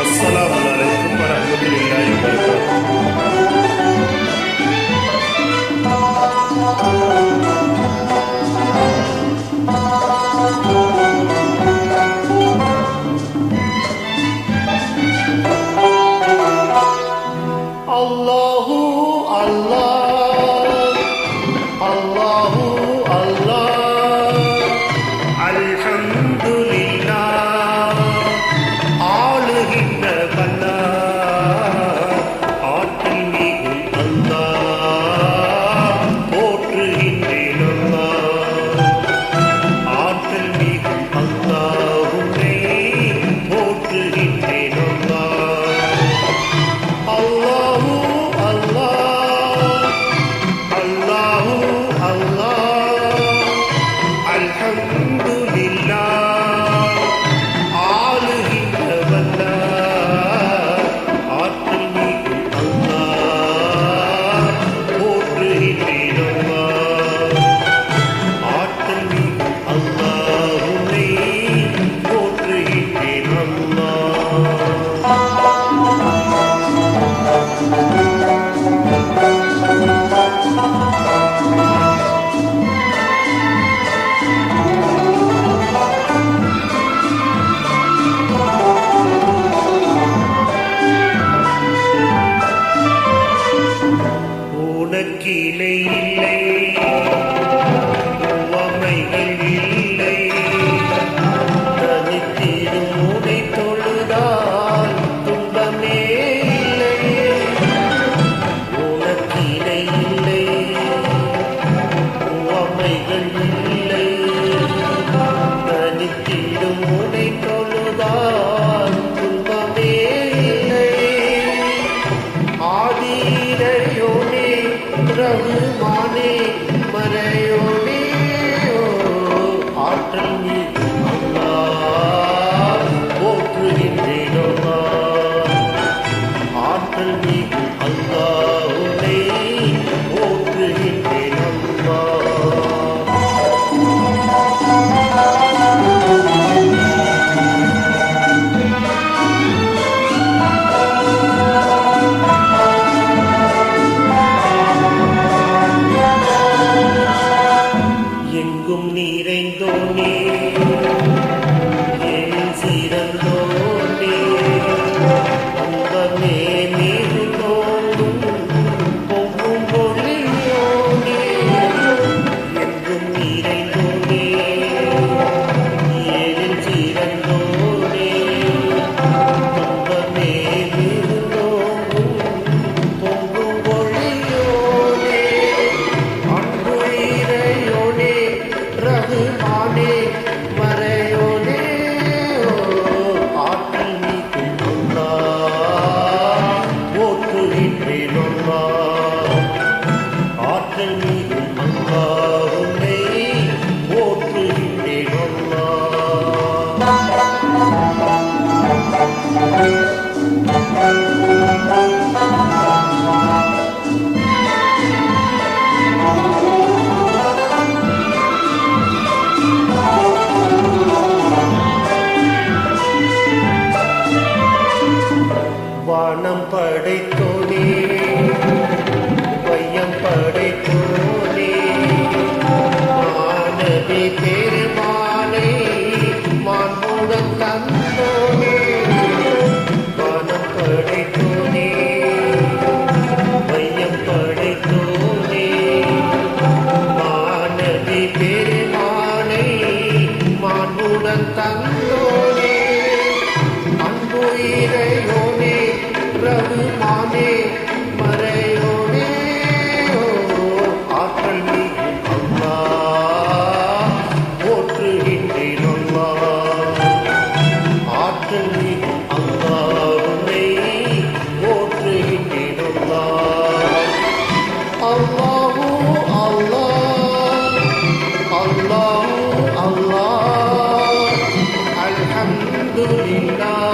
அஸ்ஸலாமு அலைக்கும் வரஹ்மத்துல்லாஹி வபரகாத்துஹு. அல்லாஹு அல்லாஹ், அல்லாஹு அல்லாஹ், அல்ஹம்துலில்லாஹ். ஆளுகின்ற வல்லாஹ், ஆற்றல் மிகும் அல்லாஹ், போற்றுகின்றேன் அல்லாஹ். ஆற்றல் மிகும் அல்லாஹ், உன்னை போற்றுகின்றேன் அல்லாஹ். அல்லாஹு அல்லாஹ், அல்லாஹு அல்லாஹ், அல்ஹம்துலில்லாஹ். ஆளுகின்ற வல்லாஹ், ஆற்றல் மிகும் அல்லாஹ், போற்றுகின்றேன் அல்லாஹ். ஆற்றல் மிகும் அல்லாஹ், உன்னை போற்றுகின்றேன் அல்லாஹ். உனக்கிளை இல்லை, உவமைகள் இல்லை, தனித்திடும் உனை தொழுதால் துன்பமே இல்லை. உனக்கிளை இல்லை, உவமைகள் இல்லை, தனித்திடும் உனை தொழுதால் துன்பமே இல்லை. ஆதிரையோனே ரகுமானே மறையோனே, ஆற்றல் மிகும் அல்லாஹ், போற்றுகின்றேன் அல்லாஹ். ஆற்றல் மிகும் அல்லாஹ், உன்னை போற்றுகின்றேன் அல்லாஹ். எங்கும் நிறைந்தோனே, எழில் சிறந்தோனே, அங்கமே மிகுந்தோனும் பொங்கும் பொழியோனே. எங்கும் நிறைந்தோனே, எழில் சிறந்தோனே, அங்கமே மிகுந்தோனும் பொங்கும் பொழியோனே. அன்புயிரையோனே ரகுமானே மறையோனே, ஆற்றல் மிகும் அல்லாஹ், போற்றுகின்றேன் அல்லாஹ். ஆற்றல் மிகும் அல்லாஹ், உன்னை போற்றுகின்றேன் அல்லாஹ். வானம் படைத்தோனே, வையம் படைத்தோனே, மானவி பெருமானை மாண்புடன் தந்தோனே. வானம் படைத்தோனே, வையம் படைத்தோனே, மானவி பெருமானை மாண்புடன் தந்தோனே. அன்புயிரையோனே ரகுமானே மறையோனே, ஆற்றல் மிகும் அல்லாஹ், போற்றுகின்றேன் அல்லாஹ். ஆற்றல் மிகும் அல்லாஹ், உன்னை போற்றுகின்றேன் அல்லாஹ். அல்லாஹு அல்லாஹ், அல்லாஹு அல்லாஹ், அல்ஹம்துலில்லாஹ்.